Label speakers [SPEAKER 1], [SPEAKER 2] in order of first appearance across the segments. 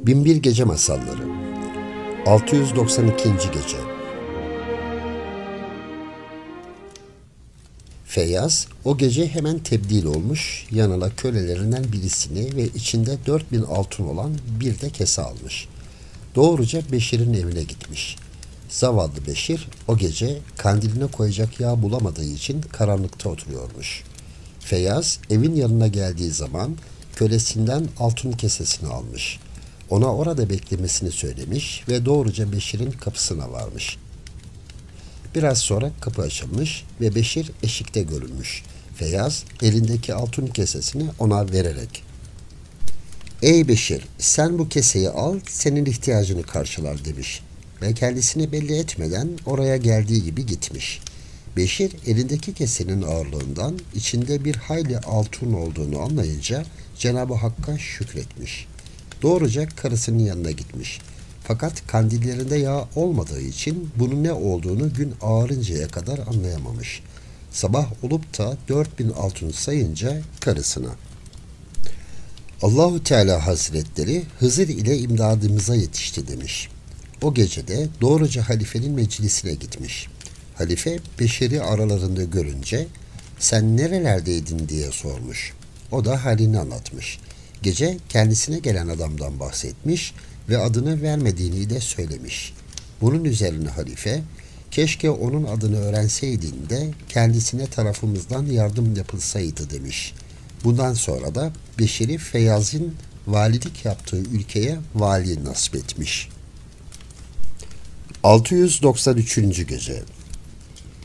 [SPEAKER 1] Binbir Gece Masalları 692. Gece. Feyyaz o gece hemen tebdil olmuş, yanına kölelerinden birisini ve içinde 4000 altın olan bir de kese almış. Doğruca Beşir'in evine gitmiş. Zavallı Beşir o gece kandiline koyacak yağ bulamadığı için karanlıkta oturuyormuş. Feyyaz evin yanına geldiği zaman kölesinden altın kesesini almış. Ona orada beklemesini söylemiş ve doğruca Beşir'in kapısına varmış. Biraz sonra kapı açılmış ve Beşir eşikte görünmüş. Feyyaz elindeki altın kesesini ona vererek "Ey Beşir, sen bu keseyi al, senin ihtiyacını karşılar" demiş ve kendisini belli etmeden oraya geldiği gibi gitmiş. Beşir elindeki kesenin ağırlığından içinde bir hayli altın olduğunu anlayınca Cenab-ı Hakk'a şükretmiş. Doğruca karısının yanına gitmiş. Fakat kandillerinde yağ olmadığı için bunun ne olduğunu gün ağarıncaya kadar anlayamamış. Sabah olup da 4000 altın sayınca karısına "Allahu Teala Hazretleri Hızır ile imdadımıza yetişti" demiş. O gece de doğruca halifenin meclisine gitmiş. Halife Beşir'i aralarında görünce "Sen nerelerdeydin?" diye sormuş. O da halini anlatmış. Gece kendisine gelen adamdan bahsetmiş ve adını vermediğini de söylemiş. Bunun üzerine halife, "Keşke onun adını öğrenseydin de kendisine tarafımızdan yardım yapılsaydı" demiş. Bundan sonra da Beşir'i Feyyaz'ın valilik yaptığı ülkeye vali nasip etmiş. 693. Gece.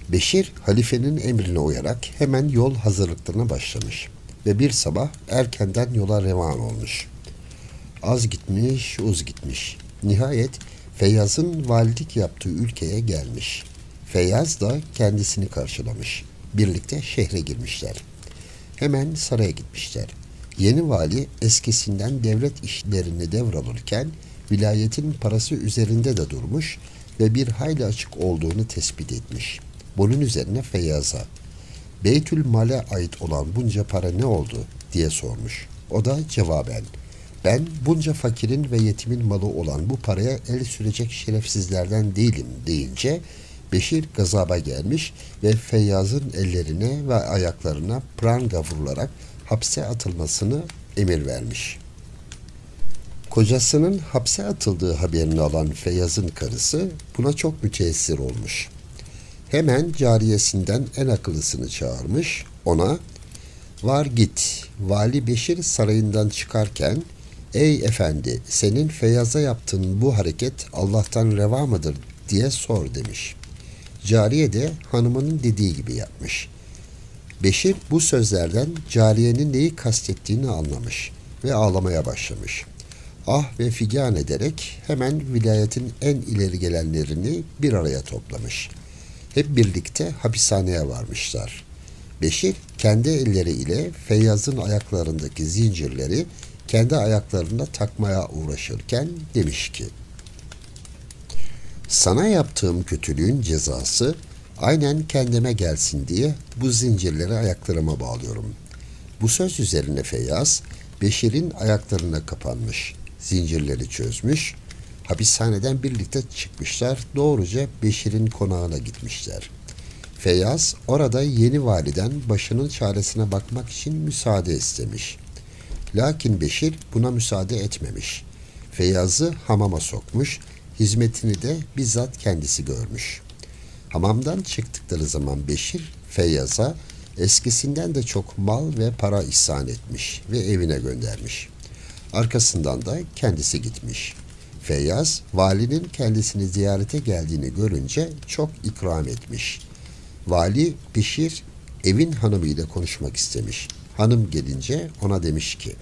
[SPEAKER 1] Beşir, halifenin emrine uyarak hemen yol hazırlıklarına başlamış ve bir sabah erkenden yola revan olmuş. Az gitmiş, uz gitmiş. Nihayet Feyyaz'ın valilik yaptığı ülkeye gelmiş. Feyyaz da kendisini karşılamış. Birlikte şehre girmişler. Hemen saraya gitmişler. Yeni vali eskisinden devlet işlerini devralırken vilayetin parası üzerinde de durmuş ve bir hayli açık olduğunu tespit etmiş. Bunun üzerine Feyyaz'a "Beytül Mal'e ait olan bunca para ne oldu?" diye sormuş. O da cevaben "Ben bunca fakirin ve yetimin malı olan bu paraya el sürecek şerefsizlerden değilim" deyince Beşir gazaba gelmiş ve Feyyaz'ın ellerine ve ayaklarına pranga vurularak hapse atılmasını emir vermiş. Kocasının hapse atıldığı haberini alan Feyyaz'ın karısı buna çok müteessir olmuş. Hemen cariyesinden en akıllısını çağırmış, ona "Var git, Vali Beşir sarayından çıkarken, ey efendi, senin Feyyaz'a yaptığın bu hareket Allah'tan reva mıdır diye sor" demiş. Cariye de hanımının dediği gibi yapmış. Beşir bu sözlerden cariyenin neyi kastettiğini anlamış ve ağlamaya başlamış. Ah ve figan ederek hemen vilayetin en ileri gelenlerini bir araya toplamış. Hep birlikte hapishaneye varmışlar. Beşir kendi elleri ile Feyyaz'ın ayaklarındaki zincirleri kendi ayaklarına takmaya uğraşırken demiş ki "Sana yaptığım kötülüğün cezası aynen kendime gelsin diye bu zincirleri ayaklarıma bağlıyorum." Bu söz üzerine Feyyaz Beşir'in ayaklarına kapanmış, zincirleri çözmüş, hapishaneden birlikte çıkmışlar, doğruca Beşir'in konağına gitmişler. Feyyaz orada yeni validen başının çaresine bakmak için müsaade istemiş. Lakin Beşir buna müsaade etmemiş. Feyyaz'ı hamama sokmuş, hizmetini de bizzat kendisi görmüş. Hamamdan çıktıkları zaman Beşir, Feyyaz'a eskisinden de çok mal ve para ihsan etmiş ve evine göndermiş. Arkasından da kendisi gitmiş. Feyyaz, valinin kendisini ziyarete geldiğini görünce çok ikram etmiş. Vali Beşir evin hanımıyla konuşmak istemiş. Hanım gelince ona demiş ki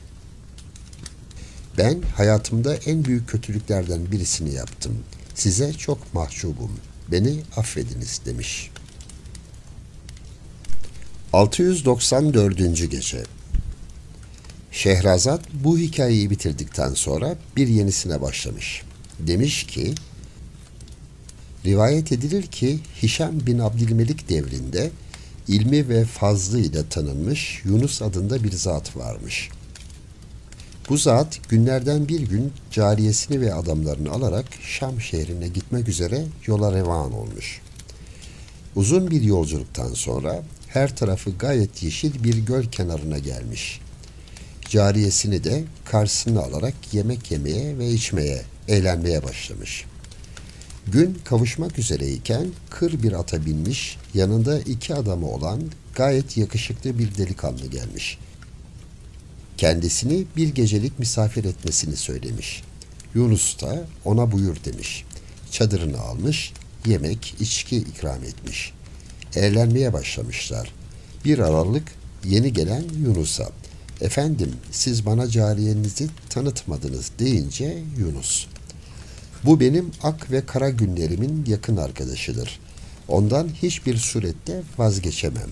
[SPEAKER 1] "Ben hayatımda en büyük kötülüklerden birisini yaptım. Size çok mahcubum. Beni affediniz" demiş. 694. Gece. Şehrazat bu hikayeyi bitirdikten sonra bir yenisine başlamış. Demiş ki, rivayet edilir ki Hişam bin Abdülmelik devrinde ilmi ve fazlı ile tanınmış Yunus adında bir zat varmış. Bu zat günlerden bir gün cariyesini ve adamlarını alarak Şam şehrine gitmek üzere yola revan olmuş. Uzun bir yolculuktan sonra her tarafı gayet yeşil bir göl kenarına gelmiş. Cariyesini de karşısına alarak yemek yemeye ve içmeye, eğlenmeye başlamış. Gün kavuşmak üzereyken kır bir ata binmiş, yanında 2 adamı olan gayet yakışıklı bir delikanlı gelmiş. Kendisini bir gecelik misafir etmesini söylemiş. Yunus da ona buyur demiş. Çadırını almış, yemek, içki ikram etmiş. Eğlenmeye başlamışlar. Bir aralık yeni gelen Yunus'a, "Efendim, siz bana cariyenizi tanıtmadınız," deyince Yunus, "Bu benim ak ve kara günlerimin yakın arkadaşıdır. Ondan hiçbir surette vazgeçemem.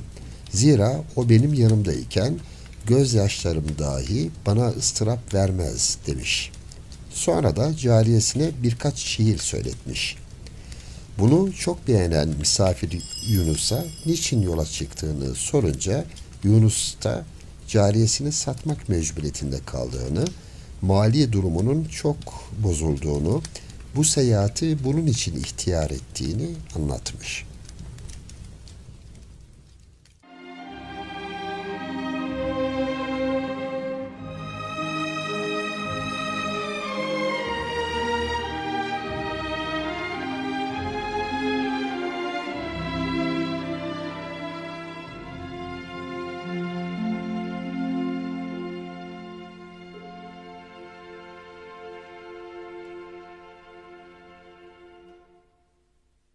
[SPEAKER 1] Zira o benim yanımdayken gözyaşlarım dahi bana ıstırap vermez," demiş. Sonra da cariyesine birkaç şiir söyletmiş. Bunu çok beğenen misafir Yunus'a niçin yola çıktığını sorunca Yunus da cariyesini satmak mecburiyetinde kaldığını, mali durumunun çok bozulduğunu, bu seyahati bunun için ihtiyar ettiğini anlatmış.